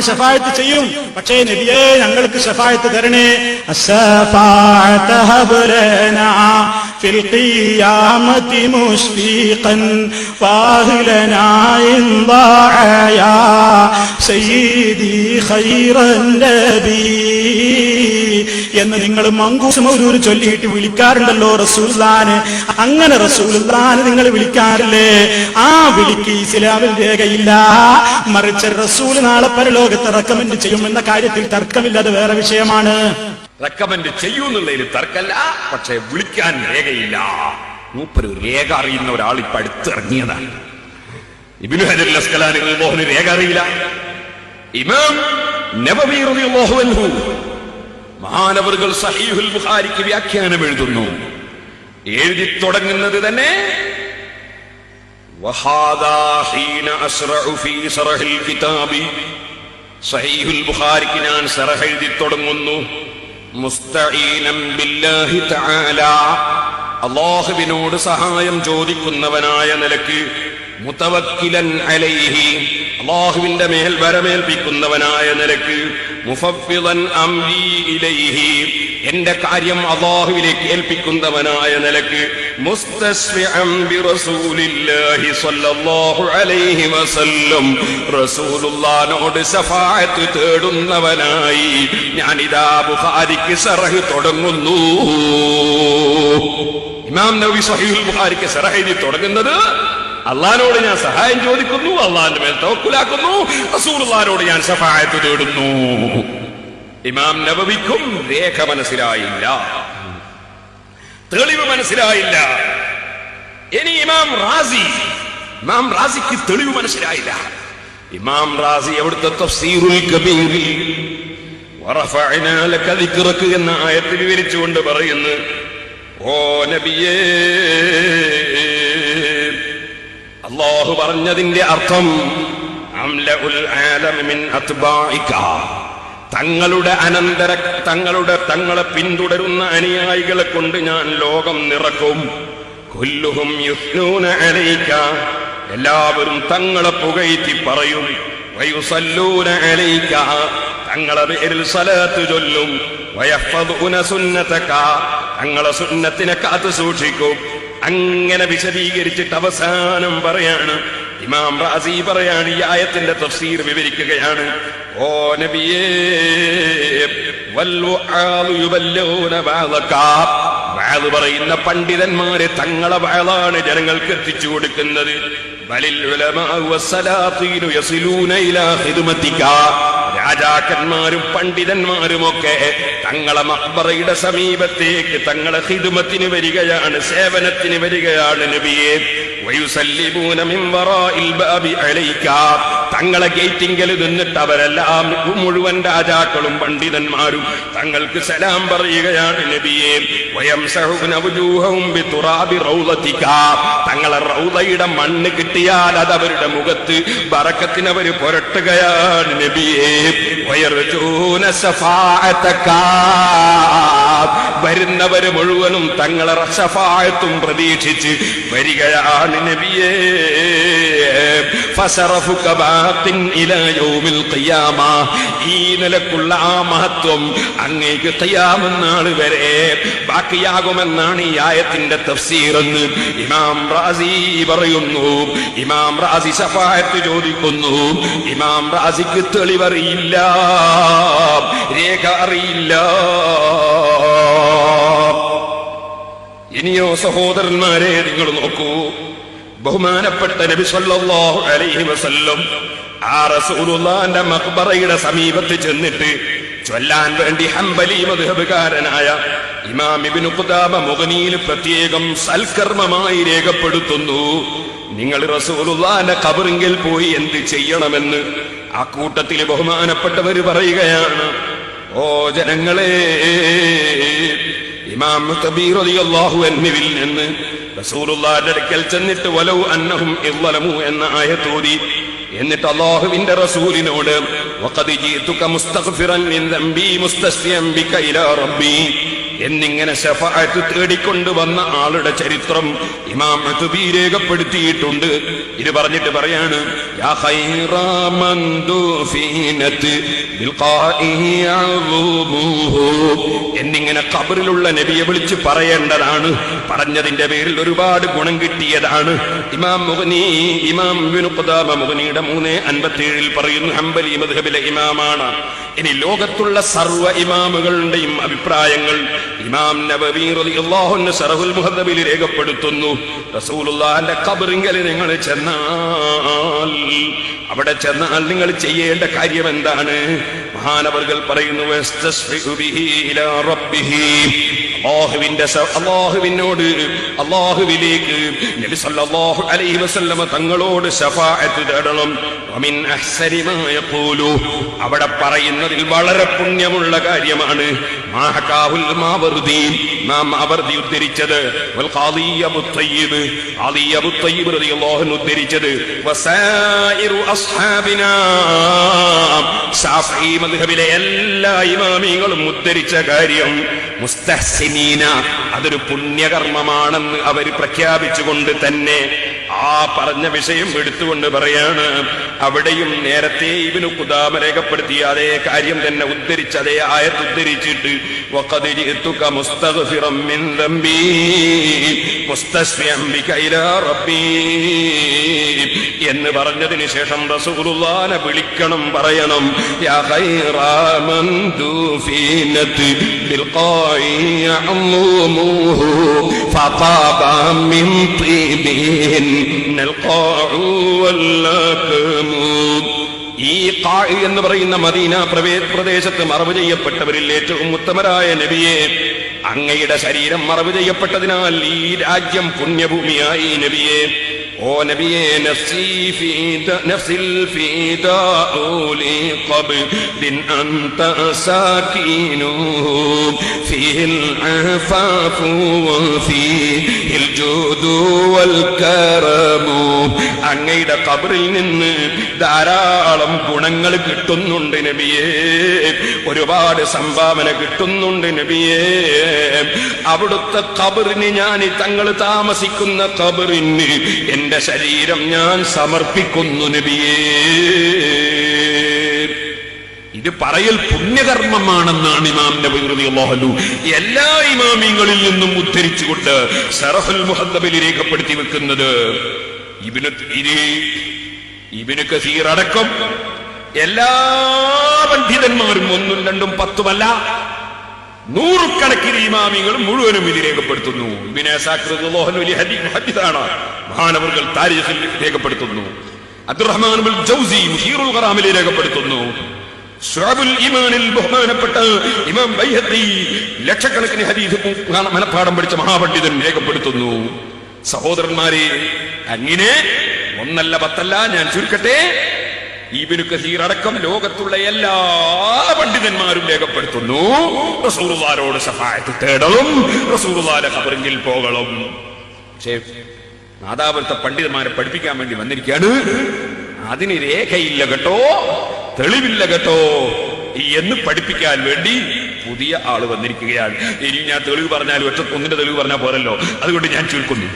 ശഫാഅത്ത് ചെയ്യും. പക്ഷേ നബിയേ ഞങ്ങൾക്ക് ശഫാഅത്ത് തരണേ. ഫിൽ ഖിയാമത്തി മുശ്ഫീഖൻ ഫാഹിലനാ ഇൻദാഅ സയ്യിദി ഖൈറൻ നബി എന്ന് നിങ്ങൾ മങ്കൂസ് മൗലൂദ് ചൊല്ലിയിട്ട് വിളിക്കാറുണ്ടല്ലോ റസൂലുള്ളാഹിനെ. അങ്ങനെ റസൂലുള്ളാഹിനെ നിങ്ങൾ വിളിക്കാറില്ലേ? ആ വിളിക്ക് ഇസ്ലാമിൽ രേഖയില്ല. മറിച്ച് റസൂൽ നാളെ പരലോകത്ത് റെക്കമെൻഡ് ചെയ്യുമെന്ന കാര്യത്തിൽ തർക്കമില്ല. അത് വേറെ വിഷയമാണ്. റെക്കമെൻഡ് ചെയ്യുന്നുള്ളതിൽ തർക്കമല്ല, പക്ഷെ വിളിക്കാൻ രേഖയില്ല. മൂപ്പര് രേഖ അറിയുന്ന ഒരാൾ ഇപ്പൊ അടുത്തിറങ്ങിയതാണ്. ഇബ്നു ഹജർ അൽ അസ്ഖലാനി റളിയല്ലാഹു അൻഹു രേഖ അറിയില്ല. ഇമാം നബവി റളിയല്ലാഹു അൻഹു മഹാനവറുകൾ സഹീഹുൽ ബുഖാരിക്ക് വ്യാഖ്യാനം എഴുതുന്നു. എഴുതി തുടങ്ങുന്നത് തന്നെ വഹാദാ ഹീന അസ്റഉ ഫീ ശറഹിൽ കിതാബി. സഹീഹുൽ ബുഖാരിക്ക് ഞാൻ ശറഹ് എഴുതി തുടങ്ങുന്നു. മുസ്തഈനം ബില്ലാഹി തആല, അല്ലാഹുവിനോട് സഹായം ചോദിക്കുന്നവനായ നിലക്ക്, മുതവക്കിലൻ അലൈഹി, അല്ലാഹുവിന്റെ മേൽ വരമേൽപ്പിക്കുന്നവനായ നിലക്ക്, മുഫവ്വിദൻ അംരി ഇലൈഹി, എന്റെ കാര്യം അല്ലാഹുവിലേക്ക് ഏൽപ്പിക്കുന്നവനായ നിലക്ക്, മുസ്തശ്ഫിഅൻ ബിറസൂലില്ലാഹി സ്വല്ലല്ലാഹു അലൈഹി വസല്ലം, റസൂലുള്ളാഹിനോട് ശഫാഅത്ത് തേടുന്നവനായി ഞാനിതാ ബുഖാരിക്ക് ശറഹ് തുടങ്ങുന്നു. ഇമാം നവവി സഹീഹുൽ ബുഖാരിക്ക് ശറഹ് എഴുതി തുടങ്ങുന്നത് അള്ളാഹിനോട് ഞാൻ സഹായം ചോദിക്കുന്നു, അള്ളാഹിന്റെ മേൽ തവക്കുലാക്കുന്നു, റസൂലുള്ളാഹിനോട് ഞാൻ ശഫാഅത്ത് തേടുന്നു. ഇമാം നബവിക്കും രേഖ മനസ്സിലായില്ല, തെളിവ് മനസ്സിലായില്ല. ഇനി ഇമാം റാസിക്ക് തെളിവ് മനസ്സിലായില്ല. ഇമാം റാസി അവിടുത്തെ തഫ്സീറുൽ കബീറിൽ വറഫഅനാ ലക ദിക്റക എന്ന ആയത്ത് വിവരിച്ചുകൊണ്ട് പറയുന്നു, ഓ നബിയേ, അല്ലാഹു പറഞ്ഞതിന്റെ അർത്ഥം അംലഉൽ ആലമ മിൻ അത്ബാഇക, തങ്ങളെ പിന്തുടരുന്ന അനുയായികളെ കൊണ്ട് ഞാൻ ലോകം നിറക്കും. കുല്ലുഹും യുസ്നൂന അലൈക, എല്ലാവരും തങ്ങളെ പുകഴ്ത്തി പറയും. വയുസല്ലൂന അലൈക, തങ്ങളെ പേരിൽ സ്വലാത്ത് ചൊല്ലും. വയഹ്ഫദൂന സുന്നതക, തങ്ങളെ സുന്നത്തിനെ കാത്തു സൂക്ഷിക്കും. അങ്ങനെ വിശദീകരിച്ചിട്ട് അവസാനം പറയാണ്, ഇമാം റാസി പറയാണ്, ഈ ആയത്തിന്റെ തഫ്സീർ വിവരിക്കുകയാണ്. ഓ നബിയേ, വൽവുആദു യുബല്ലൂന ബഅദക, വഅദ് പറയുന്ന പണ്ഡിതന്മാരെ തങ്ങളെ വഅദാണ് ജനങ്ങൾക്ക് എത്തിച്ചു കൊടുക്കുന്നത്. ബലിൽ ഉലമാഉ വസ്സലാത്തീനു യസിലൂന ഇലാ ഖിദ്മതിക, രാജാക്കന്മാരും പണ്ഡിതന്മാരുമൊക്കെ തങ്ങളെ മഖ്ബറയുടെ സമീപത്തേക്ക് തങ്ങളെ ഖിദ്മത്തിന് വരികയാണ്, സേവനത്തിന് വരികയാണ് നബിയേ. വയുസല്ലിമൂന മിൻ വറാഇൽ ബാബി അലൈക, തങ്ങളെ ഗേറ്റിങ്കൽ നിന്നിട്ട് അവരെല്ലാം മുഴുവൻ രാജാക്കളും പണ്ഡിതന്മാരും തങ്ങൾക്ക് സലാം പറയുകയാണ് നബിയേ. വയംസഹൂന വജൂഹഹും ബിതുറാബി റൗളതിക, തങ്ങളെ റൗളയുടെ മണ്ണ് കിട്ടിയാൽ അത് അവരുടെ മുഖത്ത് ബറക്കത്തിന് അവർ പുരട്ടുകയാണ് നബിയേ. വയർജൂന ശഫാഅതക, വരുന്നവര് മുഴുവനും തങ്ങളെ ശഫാഅത്തും പ്രതീക്ഷിച്ച് വരികയാണ് നബിയേ. ഫസറഫുക ബാഖിൻ ഇലാ യൗമിൽ ഖിയാമ, ഈ നിലക്കുള്ള ആ മഹത്വം അങ്ങേക്ക് ഖിയാമത്ത് നാൾ വരെ ബാക്കിയാകുമെന്നാണ് ഈ ആയത്തിന്റെ തഫ്സീർ എന്ന് ഇമാം റാസി പറയുന്നു. ഇമാം റാസി ശഫാഅത്ത് ചോദിക്കുന്നു. ഇമാം റാസിക്ക് തെളിവറിയില്ല, രേഖ അറിയില്ല. ഇനിയോ സഹോദരന്മാരെ, നിങ്ങൾ നോക്കൂ, ബഹുമാനപ്പെട്ട നബി സല്ലല്ലാഹു അലൈഹി വസല്ലം ആ റസൂലുള്ളാഹിന്റെ മഖ്ബറയുടെ സമീപത്ത് ചെന്നിട്ട് ചൊല്ലാൻ വേണ്ടി ഹംബലി മദ്ഹബുകാരനായ ഇമാം ഇബ്നു ഖുദാമ മുഗ്നിയിൽ പ്രത്യേകം സൽക്കർമ്മമായി രേഖപ്പെടുത്തുന്നു, നിങ്ങൾ റസൂലുള്ളാഹിന്റെ ഖബറിങ്കിൽ പോയി എന്ത് ചെയ്യണമെന്ന്. ആ കൂട്ടത്തിൽ ബഹുമാനപ്പെട്ടവർ പറയുകയാണ്, ഓ ജനങ്ങളെ, ഇമാം മുത്തബി റളിയല്ലാഹു അൻഹുവിൽ നിന്ന് റസൂലുള്ളാഹിന്റെ അടുക്കൽ ചെന്നിട്ട് വലൗ അന്നഹും ഇളലമു എന്ന ആയത്ത് ഓതി, എന്നിട്ട് അല്ലാഹുവിന്റെ റസൂലിനോട് വഖദ് ജീതുക മുസ്തഗ്ഫിറൻ മിൻ ദംബി മുസ്തസ്ഫിയൻ ബിക ഇലാ റബ്ബി, എന്നിങ്ങനെ ശഫാഅത്ത് തേടിക്കൊണ്ടുവന്ന ആളുടെ ചരിത്രം ഇമാം അത്ബി രേഖപ്പെടുത്തിയിട്ടുണ്ട്. ഇത് പറഞ്ഞിട്ട് പറയാണ്, യാ ഖൈറാ മൻ ദുഫിനത് ബിൽഖാഇ അദുമുഹു എന്നിങ്ങനെ ഖബറിലുള്ള നബിയെ വിളിച്ച് പറയേണ്ടതാണ്. പറഞ്ഞതിന്റെ പേരിൽ ഒരുപാട് ഗുണം കിട്ടിയതാണ്. ഇമാം മുഗ്നി, ഇമാം ഇബ്നു ഖുദാമ മുഗ്നിയുടെ 357 പറയുന്നു, ഹംബലി മദ്ഹബിലെ ഇമാമാണ്. ഇനി ലോകത്തുള്ള സർവ്വ ഇമാമുകളുടെയും അഭിപ്രായങ്ങൾ ഇമാം നബവി റളിയല്ലാഹു അൻഹു ശറഹുൽ മുഹദ്ദബിൽ രേഖപ്പെടുത്തുന്നു. റസൂലുള്ളാഹിന്റെ ഖബറിങ്കൽ നിങ്ങൾ ചെന്നാൽ, അവിടെ ചെന്നാൽ നിങ്ങൾ ചെയ്യേണ്ട കാര്യം എന്താണ്? മഹാനവർകൾ പറയുന്നു, വസ്തശ്ഫിഉ ബിഹി ഇലാ റബ്ബിഹി, അല്ലാഹുവിനോട്, അല്ലാഹുവിലേക്ക് നബി സല്ലല്ലാഹു അലൈഹി വസല്ലമ തങ്ങളോട് ശഫാഅത്ത് തേടണം. വമിൻ അഹ്സനി മാ യഖൂലു, അവിടെ പറയുന്നതിൽ വളരെ പുണ്യമുള്ള കാര്യമാണ്. മാഹകാഹുൽ മാവർദി, ഇമാം മാവർദി ഉദ്ധരിച്ചത്, വൽ ഖാദി അബൂ തയ്യിബ്, അലി അബൂ തയ്യിബ് റളിയല്ലാഹു അൻഹു ഉദ്ധരിച്ചത്, വസായിറു അസ്ഹാബിനാ, ശാഫിഈ മദ്ഹബിലെ എല്ലാ ഇമാമികളും ഉദ്ധരിച്ച കാര്യം, മുസ്തഹ്സിനീന, അതൊരു പുണ്യകർമ്മമാണെന്ന് അവർ പ്രഖ്യാപിച്ചുകൊണ്ട് തന്നെ ആ പറഞ്ഞ വിഷയം എടുത്തുകൊണ്ട് പറയാണ്. അവിടെയും നേരത്തെ ഇബ്നു ഖുദാമ രേഖപ്പെടുത്തിയ അതേ കാര്യം തന്നെ ഉദ്ധരിച്ച്, അതേ ആയത്ത് ഉദ്ധരിച്ചിട്ട്, വഖദ് ജിഅ്തുക മുസ്തഗ്ഫിറൻ മിൻ ദംബി മുസ്തശ്ഫിഅൻ ബിക ഇലാ റബ്ബി എന്ന് പറഞ്ഞതിന് ശേഷം റസൂലുള്ളാഹിനെ വിളിക്കണം, പറയണം, യാ ഖൈറാ മൻ ദുഫിനത് ബിൽഖാഇ അഅ്മുഹു ഫതാബ മിൻ തീബിൻ നൽഖാഉ വല്ലകമു. ഈ ഖാഇ എന്ന് പറയുന്ന മദീന പ്രദേശത്ത് മറവ് ചെയ്യപ്പെട്ടവരിൽ ഏറ്റവും ഉത്തമരായ നബിയെ, അങ്ങയുടെ ശരീരം മറവ് ചെയ്യപ്പെട്ടതിനാൽ ഈ രാജ്യം പുണ്യഭൂമിയായി. നബിയെ, ഓ നബിയെ, നഫ്സിൽ ഫിദാഉ ലി ഖബ്ദിൻ അൻത സാകിനുഹു ഫീഹിൽ അഫാഫു വഫീഹിൽ ജൂദു വൽ കറമു. അങ്ങയുടെ ഖബറിൽ നിന്ന് ധാരാളം ഗുണങ്ങൾ കിട്ടുന്നുണ്ട് നബിയെ, ഒരുപാട് സംഭാവന കിട്ടുന്നുണ്ട് നബിയെ. അവിടുത്തെ ഖബറിന്, ഞാൻ തങ്ങൾ താമസിക്കുന്ന ഖബറിന് എന്റെ ശരീരം ഞാൻ സമർപ്പിക്കുന്നു നബിയേ. ഇത് പറയൽ പുണ്യകർമ്മമാണെന്നാണ് ഇമാം നബവി റളിയല്ലാഹു അൻഹു എല്ലാ ഇമാമിങ്ങളിൽ നിന്നും ഉദ്ധരിച്ചുകൊണ്ട് ശറഹുൽ മുഹദ്ദബിൽ രേഖപ്പെടുത്തി വെക്കുന്നത്. ഇബ്നു കസീർ അടക്കം എല്ലാ പണ്ഡിതന്മാരും, 1ഉം 2ഉം 10ഉമല്ല, 100കണക്കിന് ഇമാമികൾ മുഴുവനും ഇത് രേഖപ്പെടുത്തുന്നു. ഇബ്നു അസാക്കിർ റളിയല്ലാഹു അൻഹു വലിയ ഹദീസാണ്, മഹാനവർകൾ താരീഖിൽ രേഖപ്പെടുത്തുന്നു. അബ്ദുറഹ്മാൻ ബിൻ ജൗസി മുഹീറുൽ ഖറാമിൽ രേഖപ്പെടുത്തുന്നു. ശുഅബുൽ ഈമാനിൽ ബഹുമാനപ്പെട്ട ഇമാം ബൈഹഖി ലക്ഷക്കണക്കിന് ഹദീസ് മനഃപ്പാഠം പഠിച്ച മഹാപണ്ഡിതൻ രേഖപ്പെടുത്തുന്നു. സഹോദരന്മാരെ, അങ്ങനെ 1അല്ല 10അല്ല, ഞാൻ ചുരുക്കട്ടെ, ഇബ്നു കസീർ അടക്കം ലോകത്തുള്ള എല്ലാ പണ്ഡിതന്മാരും രേഖപ്പെടുത്തുന്നു, റസൂലുള്ളാഹിയോട് ശഫാഅത്ത് തേടലും റസൂലുള്ളാഹിയുടെ ഖബറിൽ പോകണം. പക്ഷേ നാദാപുരത്തെ പണ്ഡിതന്മാരെ പഠിപ്പിക്കാൻ വേണ്ടി വന്നിരിക്കുകയാണ്. അതിന് രേഖയില്ല കേട്ടോ, തെളിവില്ല കേട്ടോ എന്ന് പഠിപ്പിക്കാൻ വേണ്ടി പുതിയ ആള് വന്നിരിക്കുകയാണ്. ഇനി ഞാൻ തെളിവ് പറഞ്ഞാൽ ഒന്നിന്റെ തെളിവ് പറഞ്ഞാൽ പോരല്ലോ, അതുകൊണ്ട് ഞാൻ ചുരുക്കുന്നു.